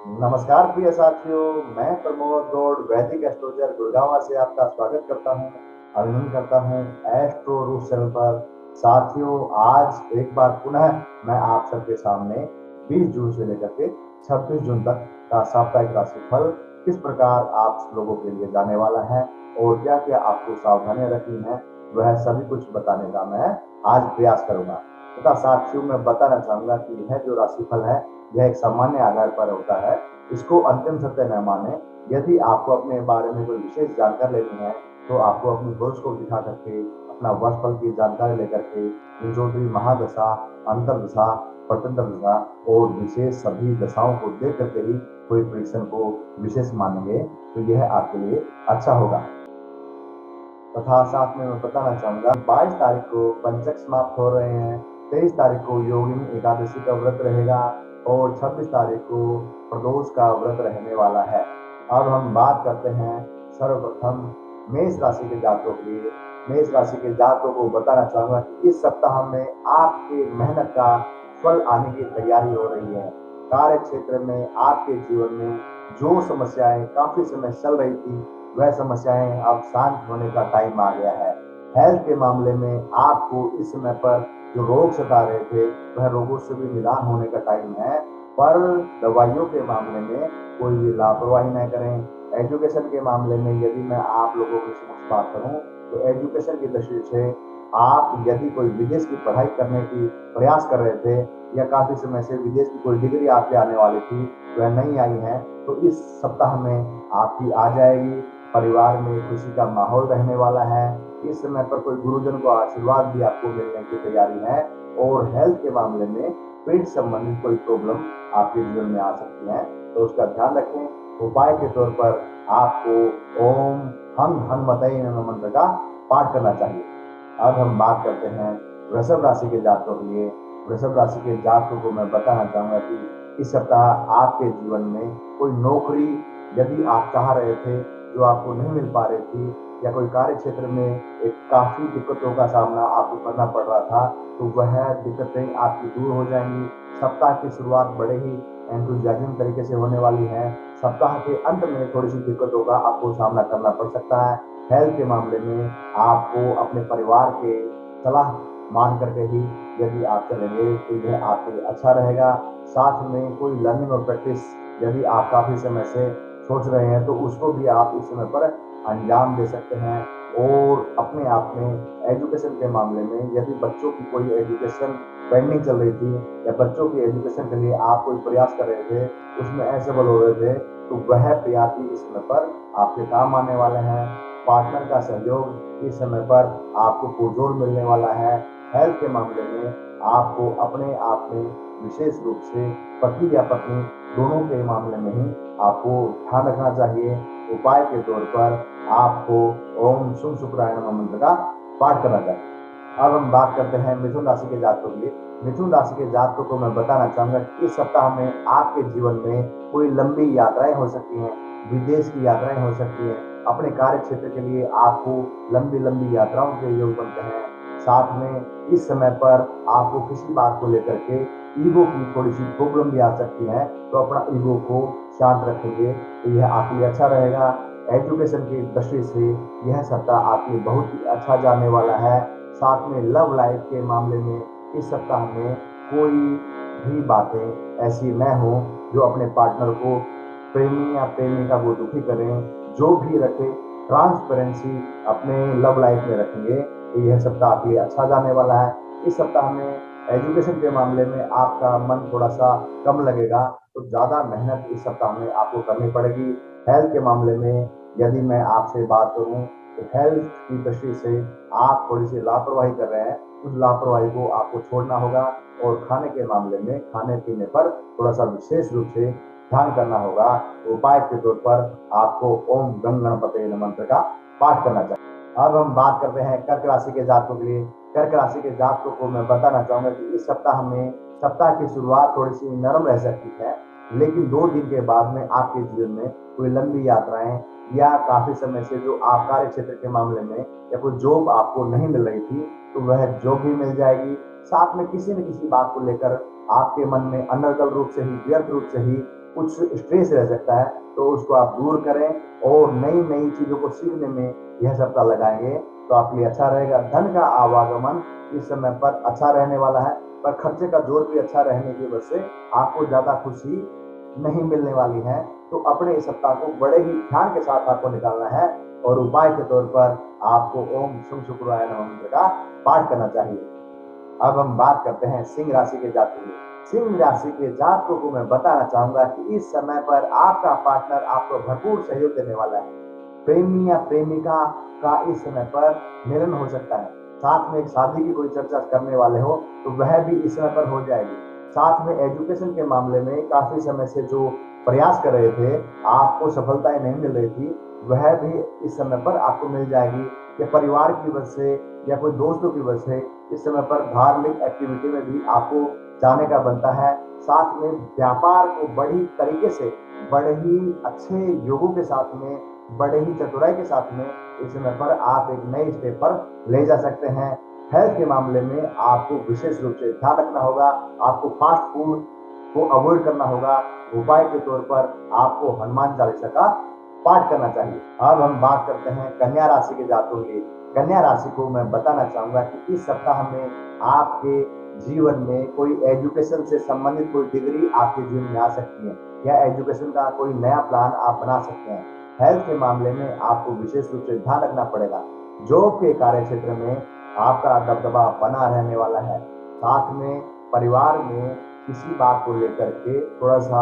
नमस्कार प्रिय साथियों, मैं प्रमोद गौड़ वैदिक एस्ट्रोलॉजर गुड़गांव से आपका स्वागत करता हूं, अभिनंदन करता हूं एस्ट्रो रूट चैनल पर। साथियों, आज एक बार पुनः मैं आप सबके सामने 20 जून से लेकर के 26 जून तक का साप्ताहिक राशिफल किस प्रकार आप लोगों के लिए जाने वाला है और क्या क्या आपको सावधानियां रखनी है, वह सभी कुछ बताने का मैं आज प्रयास करूंगा। तथा साथियों, मैं बताना चाहूंगा कि यह जो राशिफल है यह एक सामान्य आधार पर होता है। इसको अंतिम सत्य न माने। यदि आपको अपने बारे में कोई विशेष जानकारी लेनी है तो आपको अपनी हॉरोस्कोप दिखा करके, अपना वर्षफल की जानकारी लेकर के, विंशोत्तरी महादशा, अंतर्दशा, प्रत्यंतर दशा और विशेष सभी दशाओं को देख करके ही कोई प्रेडिक्शन को विशेष मानेंगे तो यह आपके लिए अच्छा होगा। तथा साथ में मैं बताना चाहूंगा 22 तारीख को पंचक समाप्त हो रहे हैं, 23 तारीख को योगिनी एकादशी का व्रत रहेगा और 26 तारीख को प्रदोष का व्रत रहने वाला है। अब हम बात करते हैं सर्वप्रथम मेष राशि के जातकों के लिए। मेष राशि के जातकों को बताना चाहूंगा कि इस सप्ताह में आपके मेहनत का फल आने की तैयारी हो रही है। कार्य क्षेत्र में आपके जीवन में जो समस्याएं काफी समय चल रही थी वह समस्याएं अब शांत होने का टाइम आ गया है। हेल्थ के मामले में आपको इस समय पर जो रोग सता रहे थे वह रोगों से भी निदान होने का टाइम है। पर दवाइयों के मामले में कोई भी लापरवाही न करें। एजुकेशन के मामले में यदि मैं आप लोगों के समक्ष बात करूं तो एजुकेशन की दृष्टि से आप यदि कोई विदेश की पढ़ाई करने की प्रयास कर रहे थे या काफी समय से विदेश की कोई डिग्री आपके आने वाली थी वह नहीं आई है तो इस सप्ताह में आपकी आ जाएगी। परिवार में खुशी का माहौल रहने वाला है। इस समय पर कोई गुरुजन को आशीर्वाद भी आपको मिलने की तैयारी है। और हेल्थ के मामले में पेट संबंधित कोई प्रॉब्लम आपके जीवन में आ सकती है तो उसका ध्यान रखें। उपाय के तौर पर आपको ओम हम हनुमते नमः मंत्र का पाठ करना चाहिए। अब हम बात करते हैं वृषभ राशि के जातकों के लिए। वृषभ राशि के जातकों को मैं बताना चाहूंगा कि इस सप्ताह आपके जीवन में कोई नौकरी यदि आप चाह रहे थे जो आपको नहीं मिल पा रही थी या कोई कार्य क्षेत्र में एक काफी दिक्कतों का सामना आपको करना पड़ रहा था तो वह दिक्कतें आपकी दूर हो जाएंगी। सप्ताह की शुरुआत बड़े ही एंथुजियाज्म तरीके से होने वाली है। सप्ताह के अंत में थोड़ी सी दिक्कतों का आपको सामना करना पड़ सकता है। हेल्थ के मामले में आपको अपने परिवार के सलाह मान करके ही यदि आप चलेंगे तो यह आपके लिए अच्छा रहेगा। साथ में कोई लर्निंग और प्रैक्टिस यदि आप काफी समय से सोच रहे हैं तो उसको भी आप इस समय पर अंजाम दे सकते हैं। और अपने आप में एजुकेशन के मामले में यदि बच्चों की कोई एजुकेशन पेंडिंग चल रही थी या बच्चों की एजुकेशन के लिए आप कोई प्रयास कर रहे थे उसमें असफल हो रहे थे तो वह प्रयास भी इस समय पर आपके काम आने वाले हैं। पार्टनर का सहयोग इस समय पर आपको पुरजोर मिलने वाला है। हेल्थ के मामले में आपको अपने आप में विशेष रूप से पति या पत्नी दोनों के मामले में ही आपको ध्यान रखना चाहिए। उपाय के तौर पर आपको ओम शुभ शुक्राय नमः मंत्र का पाठ करना चाहिए। अब हम बात करते हैं मिथुन राशि के जातकों के लिए। मिथुन राशि के जातकों को मैं बताना चाहूंगा कि इस सप्ताह में आपके जीवन में कोई लंबी यात्राएं हो सकती हैं, विदेश की यात्राएं हो सकती हैं। अपने कार्य क्षेत्र के लिए आपको लंबी लंबी यात्राओं के योग बनते हैं। साथ में इस समय पर आपको किसी बात को लेकर के ईगो की थोड़ी सी प्रॉब्लम भी आ सकती है तो अपना ईगो को शांत रखेंगे तो यह आपके लिए अच्छा रहेगा। एजुकेशन की दृष्टि से यह सप्ताह आपके लिए बहुत ही अच्छा जाने वाला है। साथ में लव लाइफ के मामले में इस सप्ताह में कोई भी बातें ऐसी न हो जो अपने पार्टनर को, प्रेमी या प्रेमिका को दुखी करें। जो भी रखे ट्रांसपेरेंसी अपने लव लाइफ में रखेंगे तो यह सप्ताह आपके लिए अच्छा जाने वाला है। इस सप्ताह में एजुकेशन के मामले में आपका मन थोड़ा सा कम लगेगा तो ज्यादा मेहनत इस सप्ताह में आपको करनी पड़ेगी। हेल्थ के मामले में यदि मैं आपसे बात करूं तो हेल्थ की दृष्टि से आप थोड़ी सी लापरवाही कर रहे हैं, उस लापरवाही को आपको छोड़ना होगा। और खाने के मामले में खाने पीने पर थोड़ा सा विशेष रूप से ध्यान करना होगा। उपाय के तौर पर आपको ओम गण गणपते नमः मंत्र का पाठ करना चाहिए। अब हम बात करते हैं कर्क राशि के जातकों के लिए। कर्क राशि के जातकों को मैं बताना चाहूंगा कि इस सप्ताह में सप्ताह की शुरुआत थोड़ी सी नरम रह सकती है लेकिन 2 दिन के बाद में आपके जीवन में कोई लंबी यात्राएं या काफी समय से जो आप कार्य क्षेत्र के मामले में या कोई जॉब आपको नहीं मिल रही थी तो वह जॉब भी मिल जाएगी। साथ में किसी न किसी बात को लेकर आपके मन में अनर्गल रूप से ही, व्यर्थ रूप से ही कुछ स्ट्रेस रह सकता है तो उसको आप दूर करें और नई नई चीजों को सीखने में यह सप्ताह लगाएंगे तो आपके लिए अच्छा रहेगा। धन का आवागमन इस समय पर अच्छा रहने वाला है, पर खर्चे का जोर भी अच्छा रहने की वजह से आपको ज्यादा खुशी नहीं मिलने वाली है। तो अपने इस सप्ताह को बड़े ही ध्यान के साथ आपको निकालना है और उपाय के तौर पर आपको ओम शुभ शुक्राय नमः मंत्र का पाठ करना चाहिए। अब हम बात करते हैं सिंह राशि के जातकों की। सिंह राशि के जातकों को मैं बताना चाहूंगा कि इस समय पर आपका पार्टनर आपको भरपूर सहयोग देने वाला है। प्रेमी या प्रेमिका का इस समय पर मिलन हो सकता है। साथ में एक शादी की कोई चर्चा करने वाले हो तो वह भी इस समय पर हो जाएगी। साथ में एजुकेशन के मामले में काफी समय से जो प्रयास कर रहे थे, आपको सफलताएं नहीं मिल रही थी, वह भी इस समय पर आपको मिल जाएगी। या परिवार की वजह से या कोई दोस्तों की वजह से इस समय पर धार्मिक एक्टिविटी में भी आपको जाने का बनता है। साथ में व्यापार को बड़ी तरीके से, बड़े ही अच्छे योगों के साथ में, बड़े ही चतुराई के साथ में इस समय पर आप एक नए स्टेप पर ले जा सकते हैं। हेल्थ के मामले में आपको विशेष रूप से ध्यान रखना होगा। आपको फास्ट फूड को अवॉइड करना होगा। उपाय के तौर पर आपको हनुमान चालीसा का पाठ करना चाहिए। अब हम बात करते हैं कन्या राशि के जातकों के लिए। कन्या राशि को मैं बताना चाहूंगा कि इस सप्ताह में आपके जीवन में कोई एजुकेशन से संबंधित कोई डिग्री आपके जीवन में आ सकती है या एजुकेशन का कोई नया प्लान आप बना सकते हैं। हेल्थ के मामले में आपको विशेष रूप से ध्यान रखना पड़ेगा। जॉब के कार्य क्षेत्र में आपका दबदबा बना रहने वाला है। साथ में परिवार में किसी बात को लेकर के थोड़ा सा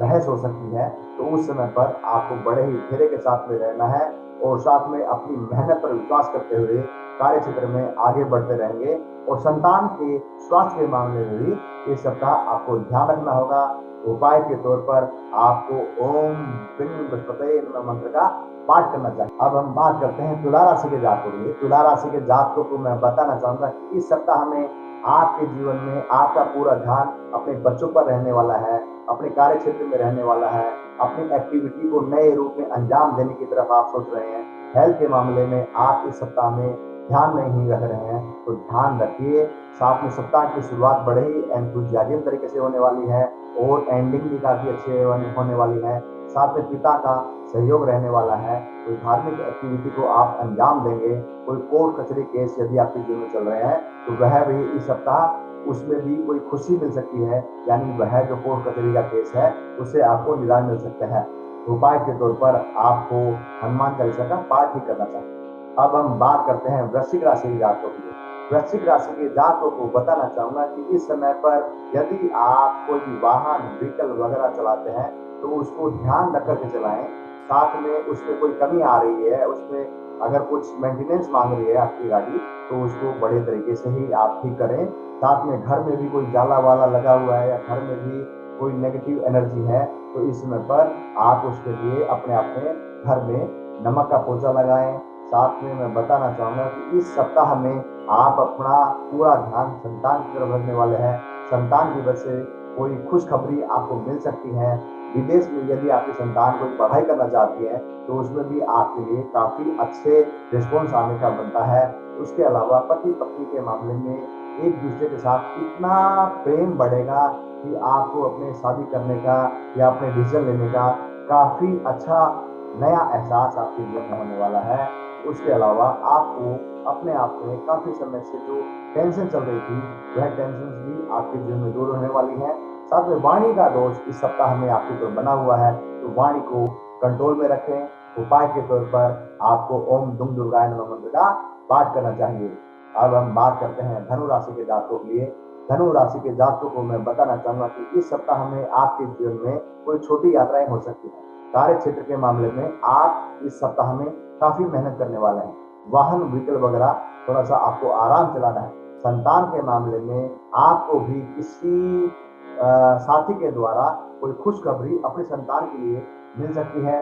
बहस हो सकती है, तो उस समय पर आपको बड़े ही धैर्य के साथ में रहना है और साथ में अपनी मेहनत पर विश्वास करते हुए कार्य क्षेत्र में आगे बढ़ते रहेंगे। और संतान के स्वास्थ्य के मामले में भी इस सप्ताह आपको ध्यान रखना होगा। उपाय के तौर पर आपको ओम बृहस्पतये नमः मंत्र का पाठ करना चाहिए। अब हम बात करते हैं तुला राशि के जातकों के लिए। तुला राशि के जातकों को मैं बताना चाहूंगा कि इस सप्ताह में आपके जीवन में आपका पूरा ध्यान अपने बच्चों पर रहने वाला है, अपने कार्य क्षेत्र में रहने वाला है। अपनी एक्टिविटी को नए रूप में अंजाम देने की तरफ आप सोच रहे हैं। हेल्थ के मामले में आप इस सप्ताह में ध्यान नहीं रख रहे हैं तो ध्यान रखिए। साथ में सप्ताह की शुरुआत बड़े ही एंथुजियाज्म तरीके से होने वाली है और एंडिंग भी काफी अच्छे होने वाली है। साथ में पिता का सहयोग रहने वाला है। कोई धार्मिक एक्टिविटी को आप अंजाम देंगे। कोई कोर्ट कचहरी केस यदि आपके जीवन में चल रहे हैं तो वह भी इस सप्ताह उसमें भी कोई खुशी मिल सकती है, यानी वह जो कोर्ट कचहरी का केस है उससे आपको निदान मिल सकता है। उपाय के तौर पर आपको हनुमान चालीसा का पाठ ही करना चाहिए। अब हम बात करते हैं वृश्चिक राशि के जातकों की। वृश्चिक राशि के जातकों को बताना चाहूंगा कि इस समय पर यदि आप कोई भी वाहन व्हीकल वगैरह चलाते हैं तो उसको ध्यान रख करके चलाएं। साथ में उसमें कोई कमी आ रही है, उसमें अगर कुछ मेंटेनेंस मांग रही है आपकी गाड़ी तो उसको बड़े तरीके से ही आप ठीक करें। साथ में घर में भी कोई जाला वाला लगा हुआ है या घर में भी कोई नेगेटिव एनर्जी है तो इस समय पर आप उसके लिए अपने अपने घर में नमक का पोछा लगाएं। साथ में मैं बताना चाहूंगा कि इस सप्ताह में आप अपना पूरा ध्यान संतान की तरफ रखने वाले हैं। संतान की वजह से कोई खुशखबरी आपको मिल सकती है। विदेश में यदि आपकी संतान कोई पढ़ाई करना चाहती है तो उसमें भी आपके लिए काफी अच्छे रिस्पॉन्स आने का बनता है। उसके अलावा पति पत्नी के मामले में एक दूसरे के साथ इतना प्रेम बढ़ेगा कि आपको अपने शादी करने का या अपने डिसीजन लेने का काफी अच्छा नया एहसास आपके जीवन में होने वाला है। उसके अलावा आपको अपने आप में काफी समय से जो टेंशन चल रही थी वह टेंशन भी आपके जीवन में दूर होने वाली है। साथ में वाणी का दोष इस सप्ताह में आपके ऊपर बना हुआ है तो वाणी को कंट्रोल में रखें। उपाय के तौर पर आपको ओम दुम दुर्गाय नमः मंत्र का पाठ करना चाहिए। अब हम बात करते हैं धनु राशि के जातकों के लिए। धनु राशि के जातकों को मैं बताना चाहूंगा कि इस सप्ताह में आपके जीवन में कोई छोटी यात्राएं हो सकती हैं। कार्य क्षेत्र के मामले में आप इस सप्ताह में काफी मेहनत करने वाले हैं। वाहन व्हीकल वगैरह थोड़ा सा आपको आराम चलाना है। संतान के मामले में आपको भी किसी साथी के द्वारा कोई खुशखबरी अपने संतान के लिए मिल सकती है।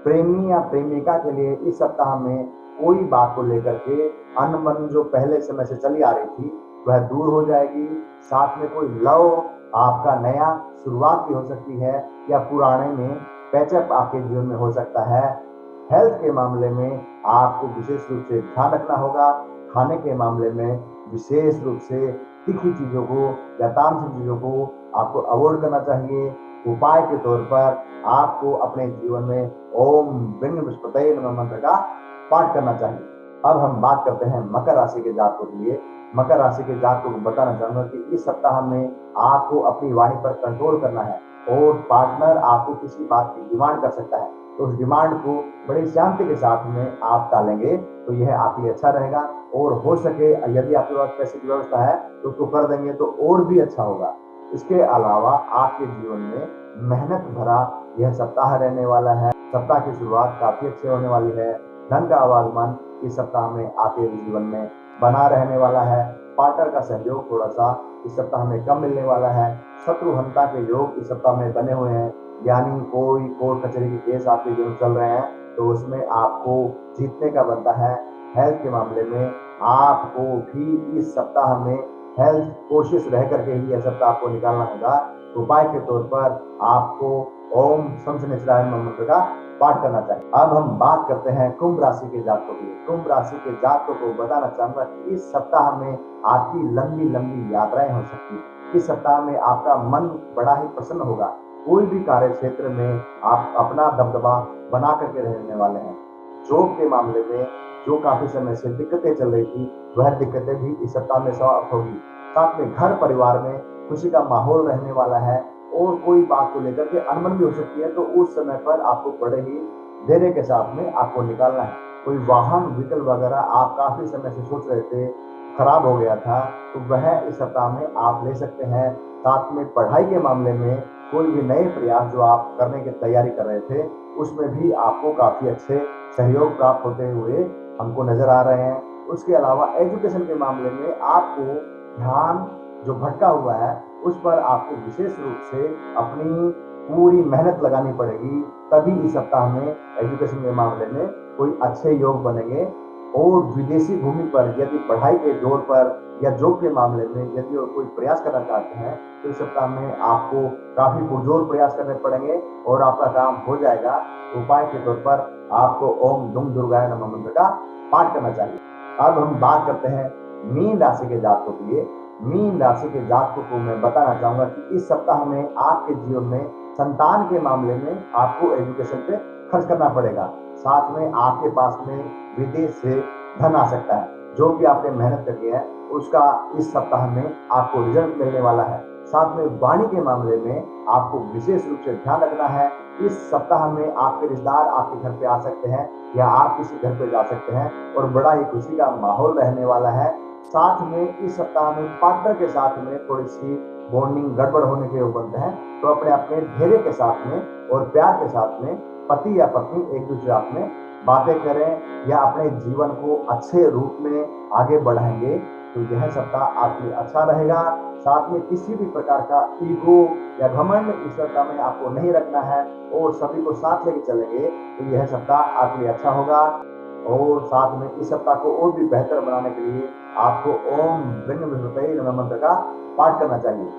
प्रेमी या प्रेमिका के लिए इस सप्ताह में कोई बात को लेकर के अनबन जो पहले समय से चली आ रही थी वह दूर हो जाएगी। साथ में कोई लव आपका नया शुरुआत भी हो सकती है या पुराने में पैचअप आपके जीवन में हो सकता है। हेल्थ के मामले में आपको विशेष रूप से ध्यान रखना होगा। खाने के मामले में विशेष रूप से तीखी चीजों को या तामसिक चीजों को आपको अवॉइड करना चाहिए। उपाय के तौर पर आपको अपने जीवन में ओम बिंग विस्पतये नमः मंत्र का पाठ करना चाहिए। अब हम बात करते हैं मकर राशि के जातकों के लिए। मकर राशि के जातकों को बताना चाहूंगा कि इस सप्ताह में आपको अपनी वाणी पर कंट्रोल करना है और पार्टनर आपको किसी बात की डिमांड कर सकता है, तो उस डिमांड को बड़ी शांति के साथ में आप टालेंगे तो यह आपके लिए अच्छा रहेगा। और हो सके यदि आपके पास पैसे की व्यवस्था है तो उसको कर देंगे तो और भी अच्छा होगा। इसके अलावा आपके जीवन में मेहनत भरा यह सप्ताह रहने वाला है। सप्ताह की शुरुआत काफी अच्छी होने वाली है। धन का आवागमन इस सप्ताह में आपके जीवन में बना रहने वाला है। पार्टनर का सहयोग थोड़ा सा इस सप्ताह में कम मिलने वाला है। शत्रुहंता के योग इस सप्ताह में बने हुए हैं, यानी कोई कोर्ट कचहरी के केस आपके जीवन चल रहे हैं तो उसमें आपको जीतने का बनता है। हेल्थ के मामले में आपको भी इस सप्ताह में हेल्थ कोशिश रह करके ही यह सप्ताह आपको निकालना होगा। उपाय के तौर पर आपको ओम शम शनिश्चराय नमः मंत्र का पाठ करना चाहिए। अब हम बात करते हैं कुंभ राशि के जातकों की। कुंभ राशि के जातकों को बताना चाहूंगा कि इस सप्ताह में आपकी लंबी लंबी यात्राएं हो सकती है। इस सप्ताह में आपका मन बड़ा ही प्रसन्न होगा। कोई भी कार्य क्षेत्र में आप अपना दबदबा बना करके रहने वाले हैं। जॉब के मामले में जो काफी समय से दिक्कतें चल रही थी वह दिक्कतें भी इस सप्ताह में समाप्त होगी। साथ में घर परिवार में खुशी का माहौल रहने वाला है और कोई बात को लेकर के अनबन भी हो सकती है, तो उस समय पर आपको बड़े ही धैर्य के साथ में आपको निकालना है। कोई वाहन व्हीकल वगैरह आप काफी समय से सोच रहे थे खराब हो गया था तो वह इस सप्ताह में आप ले सकते हैं। साथ में पढ़ाई के मामले में कोई भी नए प्रयास जो आप करने की तैयारी कर रहे थे उसमें भी आपको काफी अच्छे सहयोग प्राप्त होते हुए हमको नजर आ रहे हैं। उसके अलावा एजुकेशन के मामले में आपको ध्यान जो भटका हुआ है उस पर आपको विशेष रूप से अपनी पूरी मेहनत लगानी पड़ेगी, तभी इस सप्ताह में एजुकेशन के मामले में कोई अच्छे योग बनेंगे। और विदेशी भूमि पर यदि पढ़ाई के जोर पर या जॉब के मामले में यदि कोई प्रयास करना चाहते हैं तो इस सप्ताह में आपको काफी पुरजोर प्रयास करने पड़ेंगे और आपका काम हो जाएगा। उपाय के तौर पर आपको ओम दुम दुर्गाय नमः मंत्र का पाठ करना चाहिए। अब हम बात करते हैं मीन राशि के जातकों के लिए। मीन राशि के जातकों को मैं बताना चाहूंगा कि इस सप्ताह में आपके जीवन में संतान के मामले में आपको एजुकेशन पे खर्च करना पड़ेगा। साथ में आपके पास में विदेश से धन आ सकता है। जो भी आपने मेहनत करनी है उसका इस सप्ताह में आपको रिजल्ट मिलने वाला है। साथ में वाणी के मामले में आपको विशेष रूप से ध्यान रखना है। इस सप्ताह में आपके रिश्तेदार आपके घर पे आ सकते हैं या आप किसी घर पे जा सकते हैं और बड़ा ही खुशी का माहौल रहने वाला है। साथ में इस सप्ताह में पार्टनर के साथ में थोड़ी सी बॉन्डिंग गड़बड़ होने के योग बनते हैं, तो अपने अपने धैर्य के साथ में और प्यार के साथ में पति या पत्नी एक दूसरे साथ में बातें करें या अपने जीवन को अच्छे रूप में आगे बढ़ाएंगे तो यह सप्ताह आपके लिए अच्छा रहेगा। साथ में किसी भी प्रकार का ईगो या घमंड इस सप्ताह में आपको नहीं रखना है और सभी को साथ लेके चलेंगे तो यह सप्ताह आपके लिए अच्छा होगा। और साथ में इस सप्ताह को और भी बेहतर बनाने के लिए आपको ओम ब्रह्म विष्णुपते नमः मंत्र का पाठ करना चाहिए।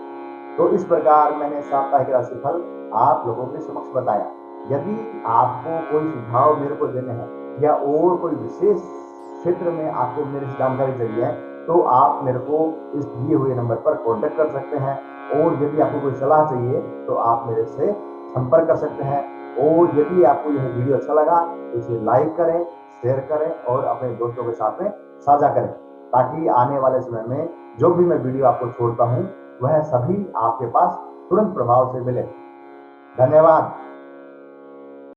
तो इस प्रकार मैंने साप्ताहिक राशिफल आप लोगों के समक्ष बताया। यदि आपको कोई सुझाव मेरे को देने हैं या और कोई विशेष क्षेत्र में आपको मेरे से जानकारी चाहिए है तो आप मेरे को इस दिए हुए नंबर पर कांटेक्ट कर सकते हैं। और यदि आपको कोई सलाह चाहिए तो आप मेरे से संपर्क कर सकते हैं। और यदि आपको यह वीडियो अच्छा लगा तो इसे लाइक करें, शेयर करें और अपने दोस्तों के साथ में साझा करें, ताकि आने वाले समय में जो भी मैं वीडियो आपको छोड़ता हूं वह सभी आपके पास तुरंत प्रभाव से मिले। धन्यवाद।